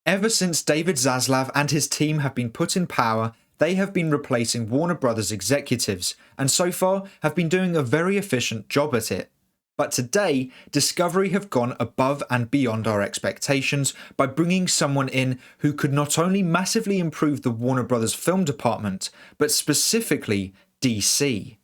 Ever since David Zaslav and his team have been put in power, they have been replacing Warner Brothers executives, and so far have been doing a very efficient job at it. But today, Discovery have gone above and beyond our expectations by bringing someone in who could not only massively improve the Warner Brothers film department, but specifically DC.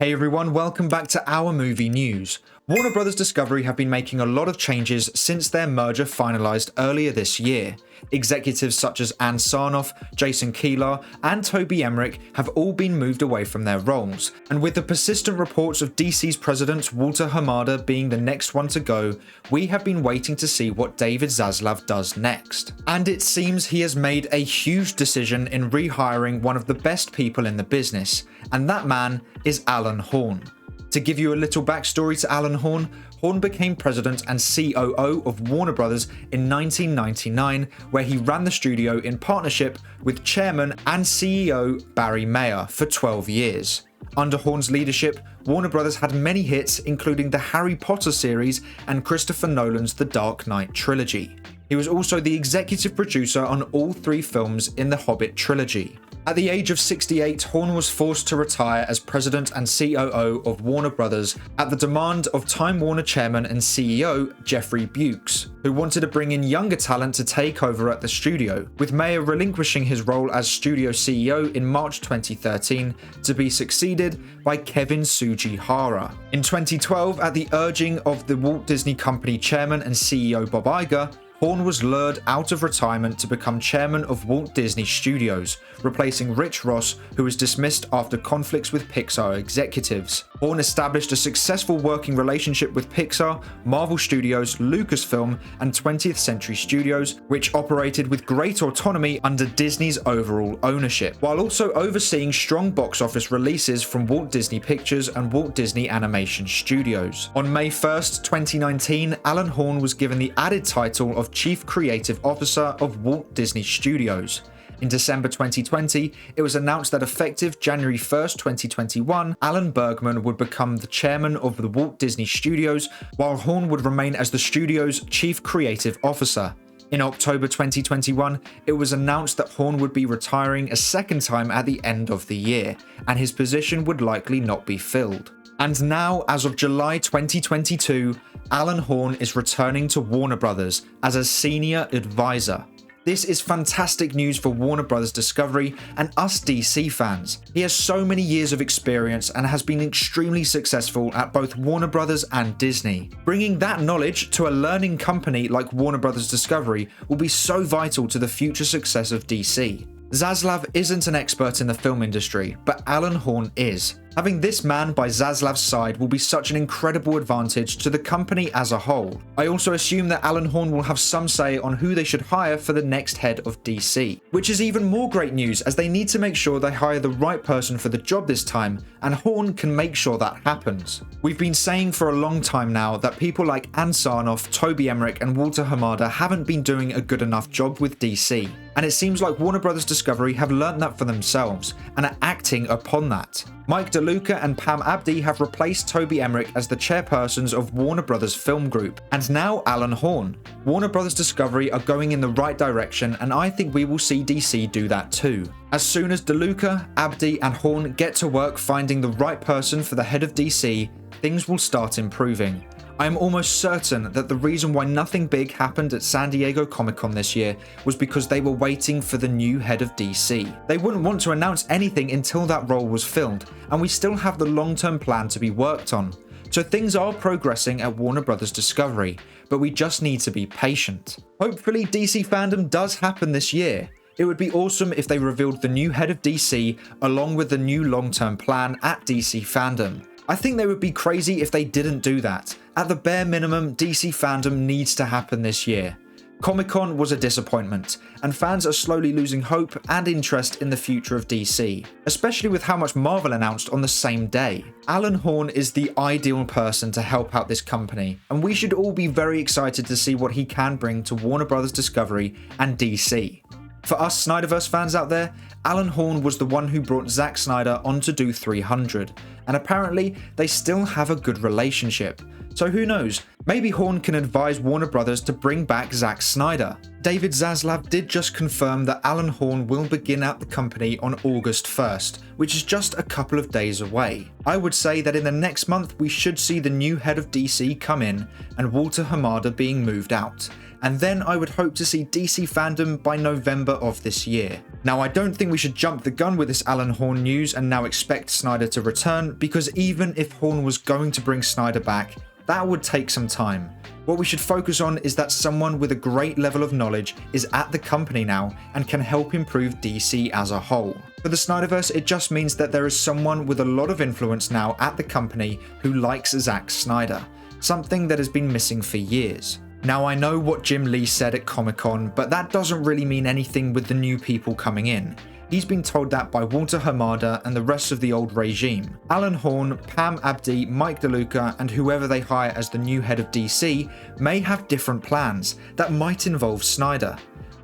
Hey everyone, welcome back to our movie news. Warner Brothers Discovery have been making a lot of changes since their merger finalised earlier this year. Executives such as Sarnoff, Jason Kilar, and Toby Emmerich have all been moved away from their roles, and with the persistent reports of DC's president Walter Hamada being the next one to go, we have been waiting to see what David Zaslav does next. And it seems he has made a huge decision in rehiring one of the best people in the business, and that man is Alan Horn. To give you a little backstory to Alan Horn, Horn became president and COO of Warner Brothers in 1999, where he ran the studio in partnership with chairman and CEO Barry Mayer for 12 years. Under Horn's leadership, Warner Brothers had many hits, including the Harry Potter series and Christopher Nolan's The Dark Knight trilogy. He was also the executive producer on all three films in the Hobbit trilogy. At the age of 68, Horn was forced to retire as president and COO of Warner Brothers at the demand of Time Warner chairman and CEO Jeffrey Bukes, who wanted to bring in younger talent to take over at the studio, with Mayer relinquishing his role as studio CEO in March 2013 to be succeeded by Kevin Sugihara. In 2012, at the urging of the Walt Disney Company chairman and CEO Bob Iger, Horn was lured out of retirement to become chairman of Walt Disney Studios, replacing Rich Ross, who was dismissed after conflicts with Pixar executives. Horn established a successful working relationship with Pixar, Marvel Studios, Lucasfilm, and 20th Century Studios, which operated with great autonomy under Disney's overall ownership, while also overseeing strong box office releases from Walt Disney Pictures and Walt Disney Animation Studios. On May 1st, 2019, Alan Horn was given the added title of Chief Creative Officer of Walt Disney Studios. In December 2020, it was announced that effective January 1st, 2021, Alan Bergman would become the chairman of the Walt Disney Studios, while Horn would remain as the studio's Chief Creative Officer. In October 2021, it was announced that Horn would be retiring a second time at the end of the year, and his position would likely not be filled. And now, as of July 2022, Alan Horn is returning to Warner Brothers as a senior advisor. This is fantastic news for Warner Brothers Discovery and us DC fans. He has so many years of experience and has been extremely successful at both Warner Brothers and Disney. Bringing that knowledge to a learning company like Warner Brothers Discovery will be so vital to the future success of DC. Zaslav isn't an expert in the film industry, but Alan Horn is. Having this man by Zaslav's side will be such an incredible advantage to the company as a whole. I also assume that Alan Horn will have some say on who they should hire for the next head of DC, which is even more great news as they need to make sure they hire the right person for the job this time, and Horn can make sure that happens. We've been saying for a long time now that people like Sarnoff, Toby Emmerich, and Walter Hamada haven't been doing a good enough job with DC, and it seems like Warner Brothers Discovery have learned that for themselves and are acting upon that. Mike DeLuca and Pam Abdi have replaced Toby Emmerich as the chairpersons of Warner Brothers Film Group, and now Alan Horn. Warner Brothers Discovery are going in the right direction, and I think we will see DC do that too. As soon as DeLuca, Abdi, and Horn get to work finding the right person for the head of DC, things will start improving. I am almost certain that the reason why nothing big happened at San Diego Comic-Con this year was because they were waiting for the new head of DC. They wouldn't want to announce anything until that role was filled, and we still have the long-term plan to be worked on. So things are progressing at Warner Brothers Discovery, but we just need to be patient. Hopefully DC fandom does happen this year. It would be awesome if they revealed the new head of DC along with the new long-term plan at DC fandom. I think they would be crazy if they didn't do that. At the bare minimum, DC fandom needs to happen this year. Comic-Con was a disappointment, and fans are slowly losing hope and interest in the future of DC, especially with how much Marvel announced on the same day. Alan Horn is the ideal person to help out this company, and we should all be very excited to see what he can bring to Warner Brothers Discovery and DC. For us Snyderverse fans out there, Alan Horn was the one who brought Zack Snyder on to do 300, and apparently they still have a good relationship. So who knows, maybe Horn can advise Warner Brothers to bring back Zack Snyder. David Zaslav did just confirm that Alan Horn will begin at the company on August 1st, which is just a couple of days away. I would say that in the next month we should see the new head of DC come in and Walter Hamada being moved out. And then I would hope to see DC fandom by November of this year. Now I don't think we should jump the gun with this Alan Horn news and now expect Snyder to return, because even if Horn was going to bring Snyder back, that would take some time. What we should focus on is that someone with a great level of knowledge is at the company now and can help improve DC as a whole. For the Snyderverse, it just means that there is someone with a lot of influence now at the company who likes Zack Snyder, something that has been missing for years. Now I know what Jim Lee said at Comic-Con, but that doesn't really mean anything with the new people coming in. He's been told that by Walter Hamada and the rest of the old regime. Alan Horn, Pam Abdi, Mike DeLuca, and whoever they hire as the new head of DC may have different plans that might involve Snyder.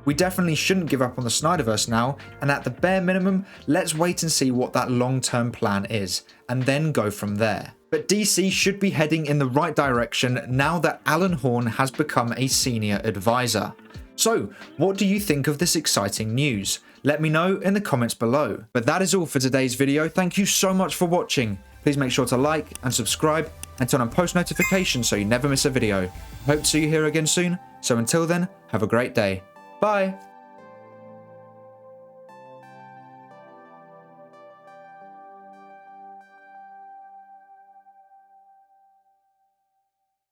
We definitely shouldn't give up on the Snyderverse now, and at the bare minimum, let's wait and see what that long-term plan is, and then go from there. But DC should be heading in the right direction now that Alan Horn has become a senior advisor. So, what do you think of this exciting news? Let me know in the comments below. But that is all for today's video. Thank you so much for watching. Please make sure to like and subscribe and turn on post notifications so you never miss a video. I hope to see you here again soon. So until then, have a great day. Bye!